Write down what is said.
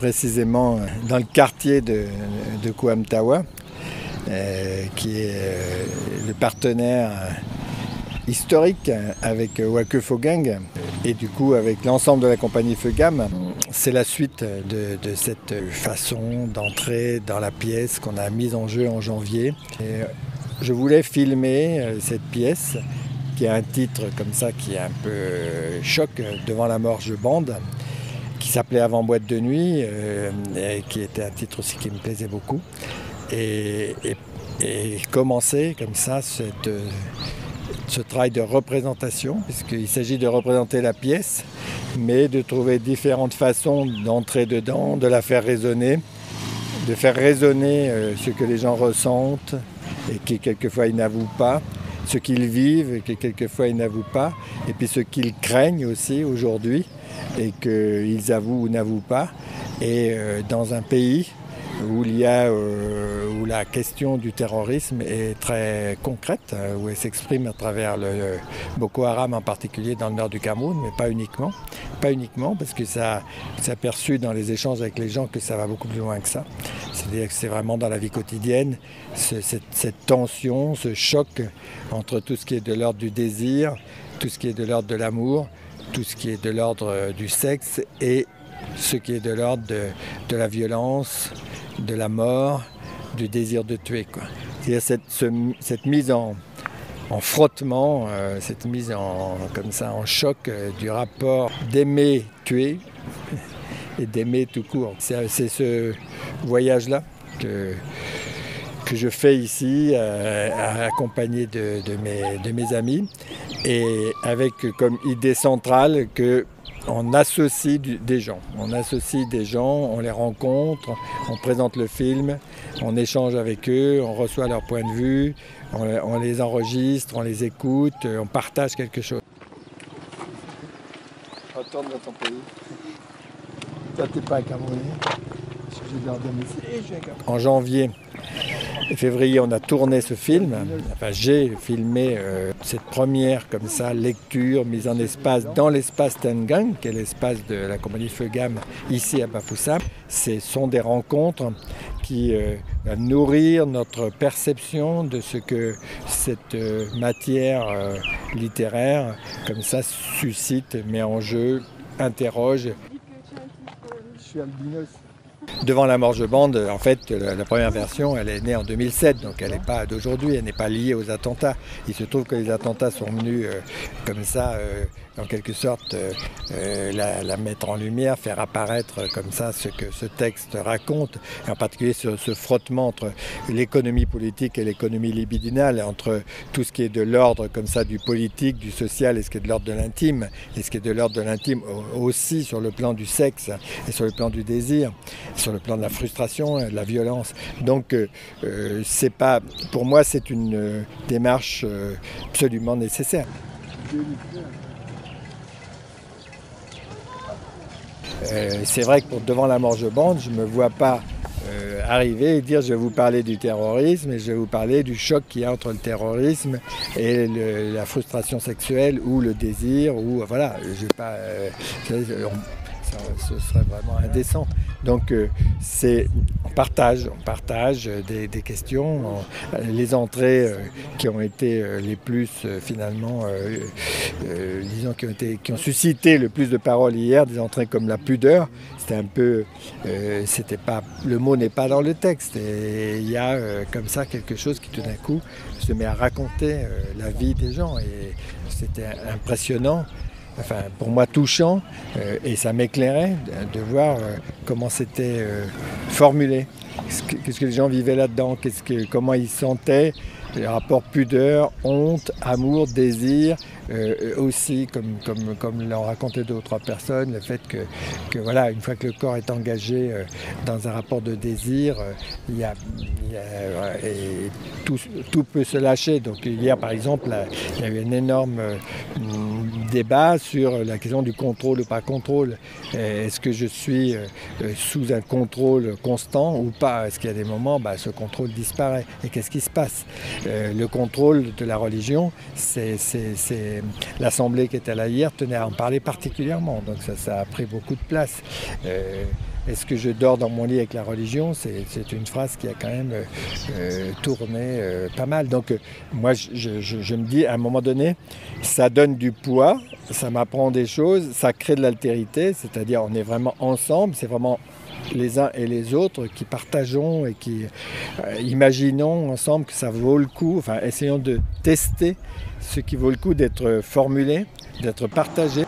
précisément dans le quartier de Kuamtawa, qui est le partenaire historique avec Wake Fogang et du coup avec l'ensemble de la compagnie Fegam. C'est la suite de cette façon d'entrer dans la pièce qu'on a mise en jeu en janvier. Et je voulais filmer cette pièce qui a un titre comme ça qui est un peu choc, Devant la Morge Bande, qui s'appelait Avant boîte de nuit, et qui était un titre aussi qui me plaisait beaucoup. Et commencer comme ça ce travail de représentation, puisqu'il s'agit de représenter la pièce, mais de trouver différentes façons d'entrer dedans, de la faire résonner, de faire résonner ce que les gens ressentent et qui quelquefois ils n'avouent pas, ce qu'ils vivent et que quelquefois ils n'avouent pas, et puis ce qu'ils craignent aussi aujourd'hui et qu'ils avouent ou n'avouent pas. Et dans un pays où où la question du terrorisme est très concrète, où elle s'exprime à travers le Boko Haram en particulier dans le nord du Cameroun, mais pas uniquement. Pas uniquement, parce que ça s'est perçu dans les échanges avec les gens que ça va beaucoup plus loin que ça. C'est-à-dire que c'est vraiment dans la vie quotidienne, cette tension, ce choc entre tout ce qui est de l'ordre du désir, tout ce qui est de l'ordre de l'amour, tout ce qui est de l'ordre du sexe et ce qui est de l'ordre de la violence, de la mort, du désir de tuer, quoi. C'est-à-dire cette mise en frottement, cette mise comme ça en choc du rapport d'aimer tuer et d'aimer tout court. C'est ce voyage-là que je fais ici, accompagné de mes amis, et avec comme idée centrale que on associe des gens, on les rencontre, on présente le film, on échange avec eux, on reçoit leur point de vue, on les enregistre, on les écoute, on partage quelque chose. Retourne dans ton pays. Toi, t'es pas un Camerounais. En janvier et février, on a tourné ce film. Enfin, j'ai filmé cette première comme ça lecture mise en espace dans l'espace Tengang, qui est l'espace de la compagnie Fegam ici à Bafoussam. Ce sont des rencontres qui va nourrir notre perception de ce que cette matière littéraire comme ça suscite, met en jeu, interroge. Je suis albinos. Devant la Morge Bande, en fait, la première version, elle est née en 2007, donc elle n'est pas d'aujourd'hui, elle n'est pas liée aux attentats. Il se trouve que les attentats sont venus comme ça, en quelque sorte, la mettre en lumière, faire apparaître comme ça ce que ce texte raconte, et en particulier ce frottement entre l'économie politique et l'économie libidinale, entre tout ce qui est de l'ordre comme ça du politique, du social et ce qui est de l'ordre de l'intime, et ce qui est de l'ordre de l'intime aussi sur le plan du sexe et sur le plan du désir, sur le plan de la frustration et de la violence. Donc c'est pas, pour moi c'est une démarche absolument nécessaire. C'est vrai que Devant la Morge Bande, je ne me vois pas arriver et dire je vais vous parler du terrorisme et je vais vous parler du choc qu'il y a entre le terrorisme et la frustration sexuelle ou le désir, ou voilà, je vais pas, ce serait vraiment indécent. Donc on partage des questions, les entrées qui ont été les plus finalement, disons qui ont suscité le plus de paroles hier, des entrées comme la pudeur. C'était un peu, c'était pas, le mot n'est pas dans le texte, et il y a comme ça quelque chose qui tout d'un coup se met à raconter la vie des gens, et c'était impressionnant. Enfin, pour moi touchant, et ça m'éclairait de voir comment c'était formulé, qu'est-ce que les gens vivaient là-dedans, comment ils sentaient les rapports pudeur, honte, amour, désir, aussi, comme l'ont raconté 2 ou 3 personnes, le fait que voilà, une fois que le corps est engagé dans un rapport de désir, et tout peut se lâcher. Donc hier, par exemple, il y a eu un énorme débat sur la question du contrôle ou pas contrôle. Est-ce que je suis sous un contrôle constant ou pas? Est-ce qu'il y a des moments, ce contrôle disparaît? Et qu'est-ce qui se passe? Le contrôle de la religion, c'est l'Assemblée qui était là hier tenait à en parler particulièrement, donc ça a pris beaucoup de place. est-ce que je dors dans mon lit avec la religion? C'est une phrase qui a quand même tourné pas mal. Donc moi, je me dis, à un moment donné, ça donne du poids, ça m'apprend des choses, ça crée de l'altérité, c'est-à-dire on est vraiment ensemble, c'est vraiment les uns et les autres qui partageons et qui imaginons ensemble que ça vaut le coup, enfin essayons de tester ce qui vaut le coup d'être formulé, d'être partagé.